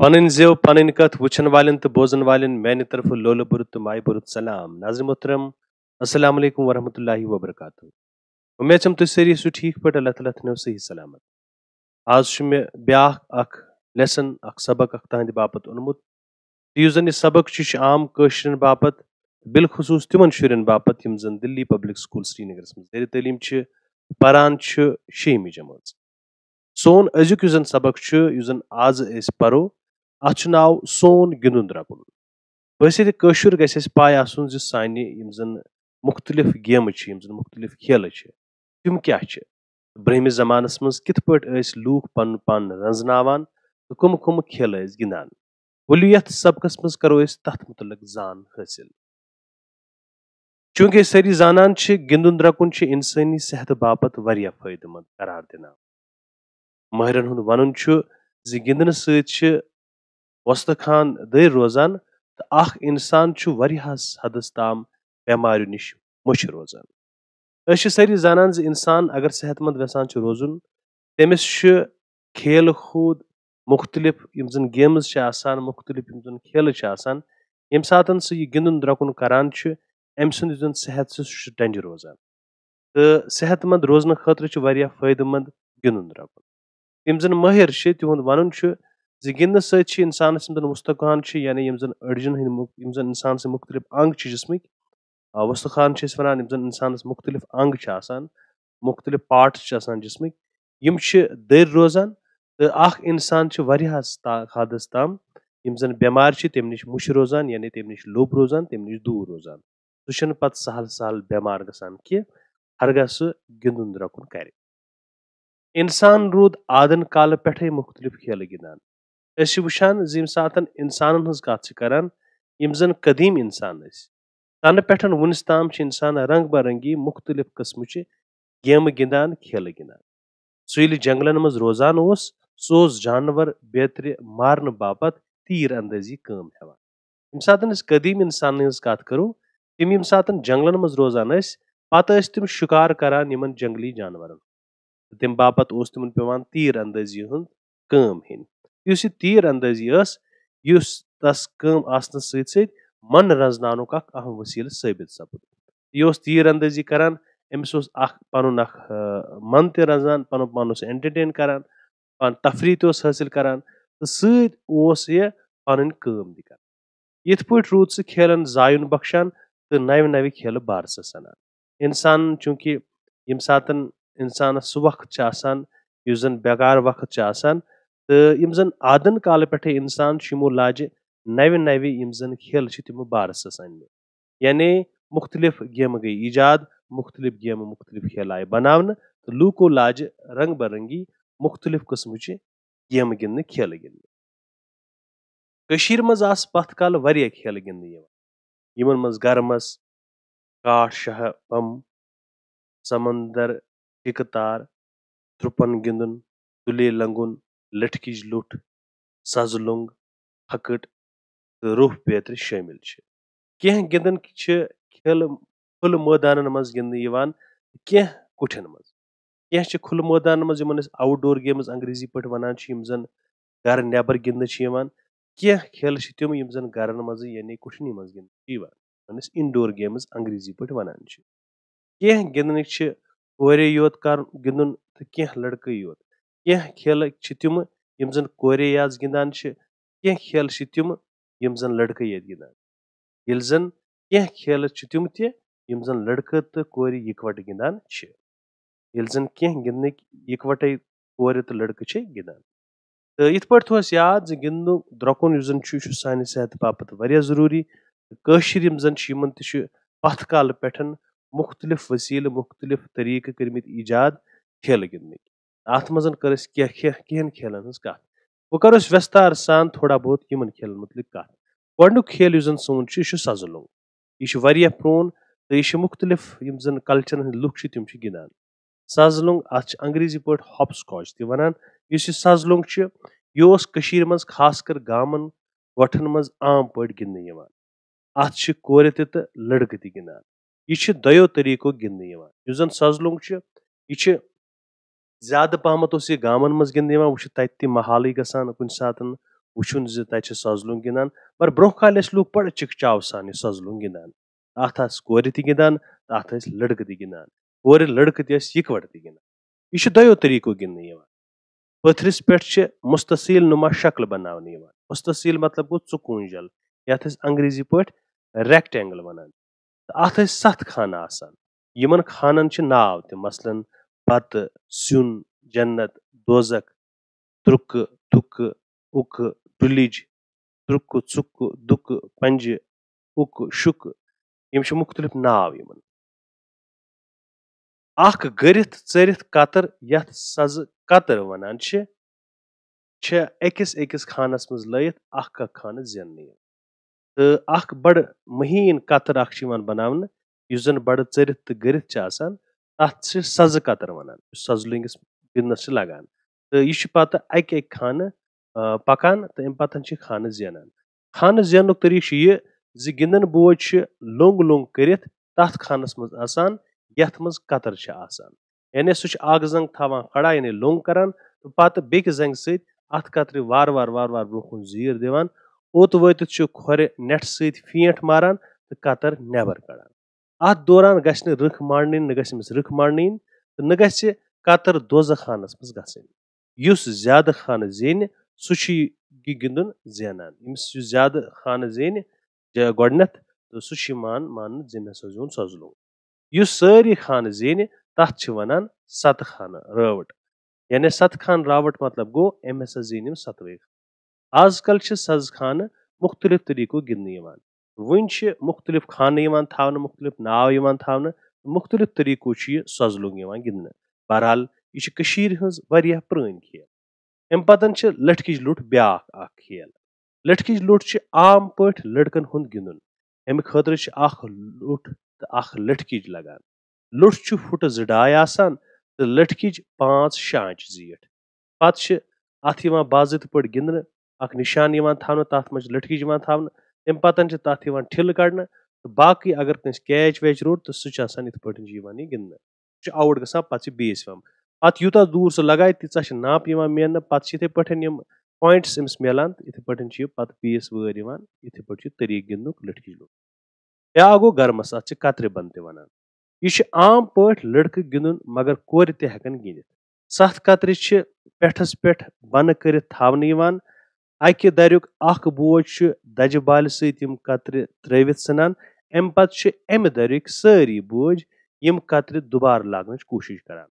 पन जेव पन कथ वुचन वालन तो बोजन वालन मैंने तरफ लोल बुरुत तो माय बुरुत सलाम नाज़रीन मोहतरम अस्सलाम वालेकुम वरहमतुल्लाहि वबरकातुहू। उम्मीद छम तुम सारी सु ठीक पे अल्लाह ताला थनो सही सलामत। आज मे ब्या अख लेसन अख सबक अख तहद बापत ओनमुत युस जन सबक आम कशरन बापत बिलखसूस तिमन शुरन बापत यम जन दिल्ली पब्लिक स्कूल श्रीनगर मज ज़ेर तलीम परान 6वीं जमात। सोन अजुक युस जन सबक युस जन आज परो अथ नाव सोन गिंदुन द्रकुन। वैसे कशुर गस पाय आसुन ज सानि यम जन मुख्तलिफ गेम यम जन मुख्तलिफ खेल तिम क्या ब्रहमिस जमानस मज कित पट लूख पन पान रंजनावान तो कुम खेल गिंदान। वलु यथ सबकस मज करो तथ मुतलक जान हासिल। चूंकि सारी जानन गिंदुन द्रकुन इंसानी सेहत बापत वारिया फायदेमंद करार दिना। माहिरन हुंद वनुन ज गिंदन सत वस्त खान दर रोजान तो अख इंसान वारियास हदस ताम बेमारियों निश मुश रोजान। सारी जानन ज इंसान अगर सेहतमंद वेसान रोजुन तमिस खेल कूद मुख्तलिफ यम जन गेम्स मुख्तलिफ यम जन खेल यम सातन सह यह गिंदुन द्रकुन करान अम सुंद जन सेहत डंज रोजान तो सेहतमंद रोजन खतर वारिया फायदेमंद गिंदुन द्रकुन। यम जन माहिर तिहुंद वनुन गिंदन सत इंसानस मुस्तकान यानी यम जन अड़जन यम जन इंसान से मुख्तलिफ अंग जिस्मिक वस्तखान वन यम जन इंसानस मुख्तलिफ अंग मुख्तलिफ पार्ट्स जिस्मिक यम दर रोजान तो अख इंसान वारियास हदस ताम यम जन बेमार तम निश मुश रोजान यानी तम निश लोब रोजान तम निश दूर रोजान। सह पत सहल सहल बेमार गसान कि हरगह सह गिंदुन द्रकुन कर। इंसान रूद आदन काल पे मुख्तलिफ खेल गिंदान। वुचान ज यम सातन इंसानन हज कथ करान यम जन कदीम इंसान तन पे वुनिस ताम इंसान रंग बरंगी मुख्तलिफ किस्म गेम गिंदान खेल गिंदान। सह ये जंगलन मज रोजान सह जानवर बेतर मारन बापत तीर अंदाजी काम हेवान। यम सातन कदीम इंसान हज कथ करो तम यम सातन जंगलन मज रोजान पत तम शिकार करान यमन जंगली जानवरन तम बापत तिमन पेवान तीर अंदाजी हुंद काम हेन। यह तीर अंदाजी तस काम आसन सत मन रंजनानुक अहम वसील साबित सपद। यह तीर अंदाजी करान अमिस पन मन त रंजान पन पान एंटरटेन करान पान तफरी हासिल करान तो सत पन काम तक। यथ पे रूद सह खेलन जायुन बख्शान तो नव नव खेल बारस सनान। इंसान चूंकि यम सातन इंसान सह वक्त युस जन बेकार वक्त तो यम जन आदन काल पे इंसान यमो लाज नव नव यम जन खेल तमो बारस सन यानी मुख्तलिफ गेम गई ईजाद मुख्तलिफ गेम मुख्तलिफ खेल आय बनावन तो लूको लाज रंग बरंगी मुख्तलिफ किस्म गेम गिंदन खेल गिंदन। कशीर मज आस पथ काल वारिया खेल गिंदन यमन मज गरमस काठ शह पम समंदर टिकतार त्रुपन गिंदन तुले लंगुन लठकिज लुठ सजलुंग फकट तो रुह बेतर शामिल कह गिंदन खेल खुल मैदान मज गिंदन कह कुठन मज कह खुल मैदान मज आउटडोर गेम्स अंग्रेजी पे वनान यम जन घर नेबर गिंदन कह खेल तिम यम जन गरन मज यानी कुठनी मज गिंदन इनडोर गेम्स अंग्रेजी पे वनान कह गिंदन कोरे योत कर गिंदन तो कह लड़के योत कह खेल तिम यम जन कोरे याज गिंदान कह खेल तिम यम जन लड़के ये गिंदान ये जन कह खेल तिम यम जन लड़के तो कोर इकवट गिंदान ये जन कह गिंदन इकवट कोर तो लड़के गिंदान। तो इत पे थोस याद गिंदन द्रकुन जन सान सेहत बापत वारिया जरूरी। कशीर यम जन यमन पथ काल पे मुख्तलिफ वसील मुख्तलिफ तरीक कर्मित ईजाद खेल गिंदन अत मज कर कहन खेलन हज कथ वो करो विस्तार सान थोड़ा बहुत यमन खेलन मुतलिक कथ। गोडनुक खेल जन सोन सजलुंग यह वारिया प्रोन तो यह मुख्तलिफ यम जन कल्चर लुक तम गिंदान सजलुंग अत अंग्रेजी पे हॉप स्कॉच त वनान। इस सजलुंग यह मज खास कर गामन गोठन मज आम पे गिंदन अत कोर तो लड़के त गिंदान यह दयो तरीको गिंदन इस जन सजलुंग यह ज्यादा पहमत गामन मज गिंदन वो तत महल गसान कुन सातन वुचुन ज तति सजलुंग गिंदान पर ब्रोह काल ٲسۍ लूक बड़ चिकचाव सान यह सजलुंग गिंदान अथ आस कोरि ति गिंदान अथ ٲسۍ लड़कं ति गिंदान कोरि लड़कं ति ٲسۍ इकवट ति गिंदान यह छ दयो तरीको गिंदनः यिवान पत्थरिस पेठ छ मुस्तसील नुमा शक्ल बनावने यिवान मुस्तसील मतलब गो चुकूंजल यथ अस अंग्रेजी पठ रेक्टेंगल वनान अथ ٲسۍ 7 खाना आसान यमन खानन छ नाव ते मसलन बत स्यून जन्नत दोजक त्रुक तुक उक टुलिज त्रुक चुक दुक पंज उक शुक यम छ मुख्तलिफ नाव यमन अख गरिथ चरिथ कतर यथ सज कतर वनान छ अकिस अकिस खानस मज लयित अख खान जेन्ने तो अख बड़ महीन कतर अख छ बनावन युस जन बड़ चरिथ तो गरिथ छ आसान तथ छ सज कतर वनान सजलुंगिस गिंदनस छ लगान तो यह पत अक खान पकान तो अम पतन छ खान जेनान खान जेनुक तरीक यह ज गिंदन बोज छ लोंग लोंग करिथ तथ खानस मज आसान यथ मज कतर छ आसान यानी सह अख जंग थवान खड़ा यानी लोंग करान तो पत बेक जंग सत अथ कतर वार वार ब्रोह जीर दिवान ओत वत खोर नेट सत फींट मारान तो कतर नेबर कड़ान अत दौरान गछ न रख मारन न गछ रख मारन तो न गछ कतर दोजख खानस मज गसन युस ज्यादा खान जेन सह गिंदुन जेनान यमिस ज्यादा खान जेन गोडनेथ तो सह मान जिन्नस जोन सजलुंग युस सारी खान जेन तथ वनान सत खान रावट यानी सत खान रावट मतलब गो अम हसा जेन सतवे आजकल सज खान मुख्तलिफ तरीको गिंदन वन मुख्तलिफ खान थावन मुख्तलिफ नाव थावन मुख्तलिफ तरीको सजलुंग गिंदन बहरहाल यह वारिया पुरान खेल अम पतन लठकिज लुट ब्याख खेल लठकिज लुट आम पठ लड़कन हुंद गिंदुन अमि खतर अख लुट तो अख लठकिज लगान लुट फुट 2.5 आसान तो लठकिज 5-6 आंच जीठ पत अथ बाजित पट गिंदन अख निशान थावन तथ मज लठकिज थावन तम पतन तथ ठिल कड़न तो बाकी अगर कस कैच वैच रोट तो सह इत पे गिंदन सह आउट गसान पत बेस पत यूता दूर सह लगाए तीचा नाप मेन पत इथे पे पॉइंट्स अमिस मिलान इथे पे पत बेस वर इथे पे तरीक गिंदनुक लठकिज लुट ब्या गो गर्मस अत कतर बंद ते वनान यह आम पठ लड़क गिंदुन मगर कोर ते हेकन गिंदित 7 कतर पेठस पेठ बन कर थावन अकि दरियुक अख बोझ दज बाल सम कतर त्रवित सनान अम पत अमि दरियुक सारी बोझ यम कतर दुबार लागन कोशिश करान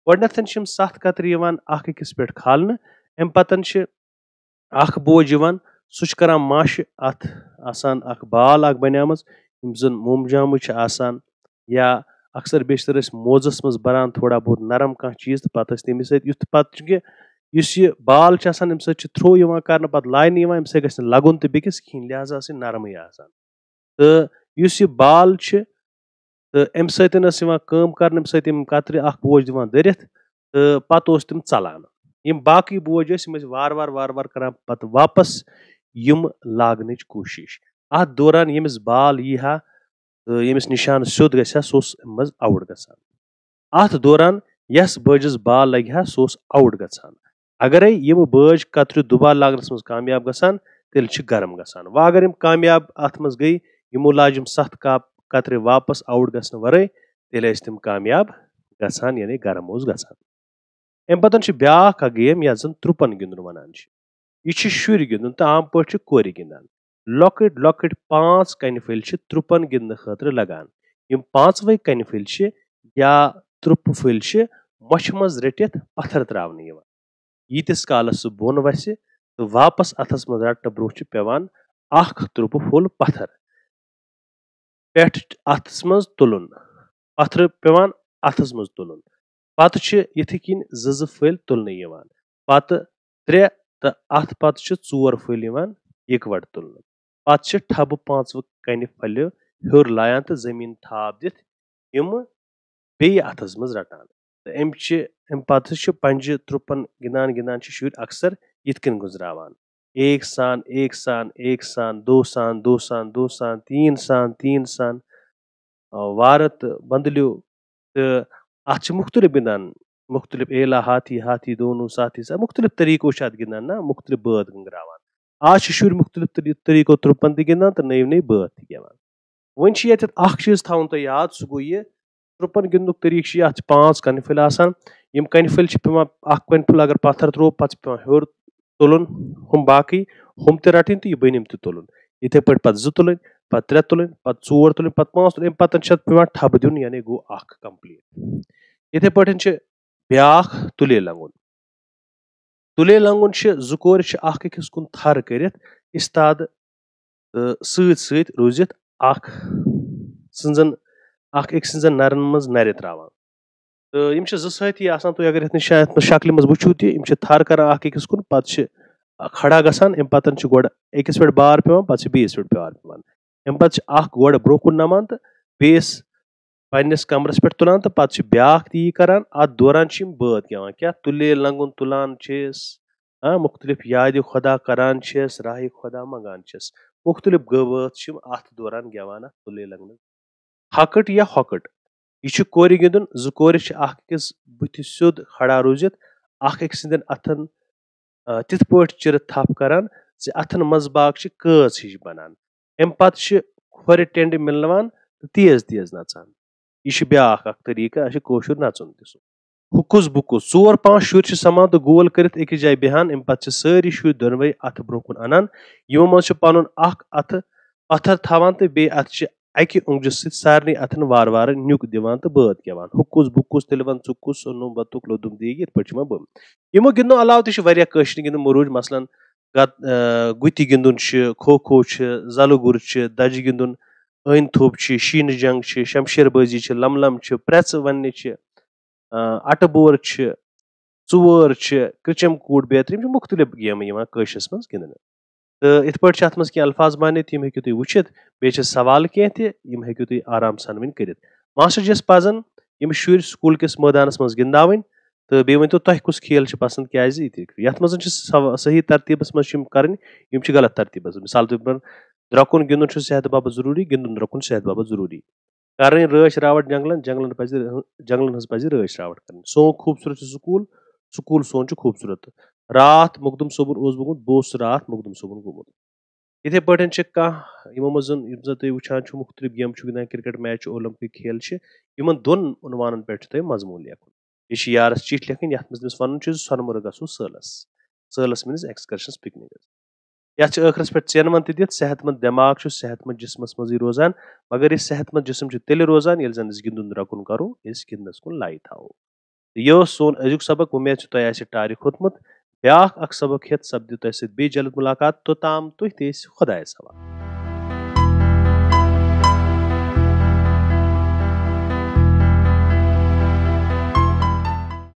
गोडनेथन 7 कतर अख अकिस पे खालन अम पतन अख बोझ सह करान मश अथ आसान अख बाल अख बनियामज यम जन मोमजाम आसान या अक्सर बेशतर मोजस मज बरान थोड़ा बहुत नरम कह चीज तो पत तमि युथ पत यह बाल अम थ्रो कर पत लाइन अम गि लगुन तो बेकिस कहें लिहाजा नरम आसान तो यह बाल तो अम सम कर कतर अख बोझ दिवान दरित तो पत तम चलान यम बाकी बोझ वार वार करान पत वापस यम लागन कोशिश अत दौरान यमिस बाल यी हा तो यमिस निशान स्योद गसा सह मज आउट गसान अत दौरान यस बजस बाल लगे हा सह आउट गसान अगर यम बज कतर दुबार लागनस मज कामयाब गसान तेल गरम गसान व अगर यम कामयाब अत मज गई यमो लाजम 7 कतर वापस आउट गसन वरे तेल तम कामयाब गसान यानी गरम गसान अम पतन ब्याख गेम यथ जन त्रुपन गिंदुन वनान यह शुर गिंदुन तो आम पे कोर गिंदान लॉकेट लॉकेट 5 कन फल त्रुपन गिंदन खतर लगान यम 5वे कन फल या त्रुप फल मछ मज रटित पत्थर त्रावन यीतिस कालस सह बोन वस तो वापस अथस मज रटन ब्रोह पेवान अख त्रुप फुल पत्थर पेठ अथस मज तुलन पत्थर पेवान अथस मज तुलन पत इथे किन जज फल तुलन पत 3 तो अथ पत 4 फल इकवट तुलन पत ठब 5 कन फल हर लायान तो जमीन थाप दिथ यम बे अथस मज रटान तो अम पत पंज त्रुपन गिंदान गिंदान शुर अक्सर इतकन गुजरावान एक सान एक सान एक सान दो सान दो सान दो सान तीन सान वारत बंदल्यो तो अत मुख्तलिफ गिंदान मुख्तलिफ एला हाथी हाथी दोनों साथी सा मुख्तलिफ तरीको गिंदान ना मुख्तलिफ बात गंगरावान आज शुर मुख्तलिफ तरीको त्रुपन ति गिंदान तो नई नई बात ति गेवान वन चीज थवन तो याद सह गो ये त्रुपन गिंदुक तरीक अत 5 कनफिल आसान यम कनफिल पेवान अख कनफिल अगर पत्थर त्रो पे पेवान हेर तुलन हम बाकी हम ते रटन तो यह बनिम ते तुलन इथे पे पे 2 तुलन पे 3 तुलन पे 4 तुलन पे 5 तुलन पतन पेवान ठब दिन यानी गो अख कंप्लीट इथे पे ब्या तुले लंगुन जुकोर अख अकिस कुन थर कर इस्ताद सत रूजित अख सिंजन अख एक सिंजन नरन मज नर त्रावान तो यम साथी आसान तुम अगर ये शक्ल मज वो तो थर कर अकिस कुन पे खड़ा गसान अम पतन गोड़ अकिस पे बार पेवान पे बीस पे बार पेवान अम पे गोड़ ब्रो कुन नमान तो बेस पन्नस कमरस पे तुलान तो पे ब्या ती करान अत दौरान बात गेवान क्या तुले लंगुन तुलान मुख्तलिफ याद खुदा करान राह खुदा मंगान मुख्तलिफ गवात अत दौरान गेवान तुले लंगन हकट या हकट यह कोर गिंदुन जो कोर अकिस बुथ सोद खड़ा रूजित अक सिंदन अथन तिथ पे चिर थप करान जे अथन मजबाग कच हिश बनान अम पे खोर टेंड मिलवान तेज तेज नचान यह ब्या तरीका कोशुर नचुन तह हुकुस बुकुस 4-5 शुर समान तो गोल कर अकिस जाय बेहान अम पे सारी शुर दोनवे अथ ब्रो कुन अनान यमो मज पन अथ पत्थर थवान तो बे अथ अकि उंगजु सत सारे अथन वार वार नुक दिवान तो बात गेवान हुकुस बुकुस तिल वन चुकुस ओनुम बतुक लोदुम दीग इत पे बम यमो गिंदो अलाव तह गिंदन मरूज मसलन गुति गिंदुन खो खो जल गुर दज गिंदुन अन थोप शीन जंग शमशेरबाजी लमलम प्रेच वन अट बोर चोर कृचम कूट बेहतर मुख्तलिफ गेम कशस मज गिंदन तो इत पे अत मज कह अल्फाज माने तम हेकु तुम वुचित बे सवाल कह तम हेकु तुम आराम सान वन कर मास्टर जस पजन यम शुर स्कूल किस मैदानस मज गिंदावन तो बे वन तो तुह कुछ खेल पसंद क्या ये मज सही तरतीबस मज कर गलत तरतीबस मिसाल तौर पर द्रकुन गिंदुन सेहत बाबत जरूरी गिंदुन द्रकुन सेहत बाबत जरूरी कर रच रावट जंगलन जंगलन हज पज रच रावट कर सोन खूबसूरत स्कूल स्कूल सोन खूबसूरत रात मुकदुम सोबन गोमुत बह रात मुकदुम सोबन गोमुत इथे पे कहो मज तुम वुचान मुख्तलिफ गेम गिंदान क्रिकेट मैच ओलंपिक खेल इन दोन उनवान पे तुम मजमून लेखन यह यारस चिठ लेखन ये मज वन सोनमर्ग गो सलस सलस मीन्स एक्सकर्शन पिकनिक ये आखिरस पे चेनवन दिख सेहतमंद दिमाग सेहतमंद जिसमस मज रोजान मगर यह सेहतमंद जिसम तेल रोजान ये जन गिंदुन रकुन करो गिंदनस कुन लाई थो यह सोन अजुक सबक उम्मीद तुह टारि खोतमुत ब्या सबक हेत सपद तुह सत बे जल्द मुलाकात तोताम तुह खुदायस हवाले।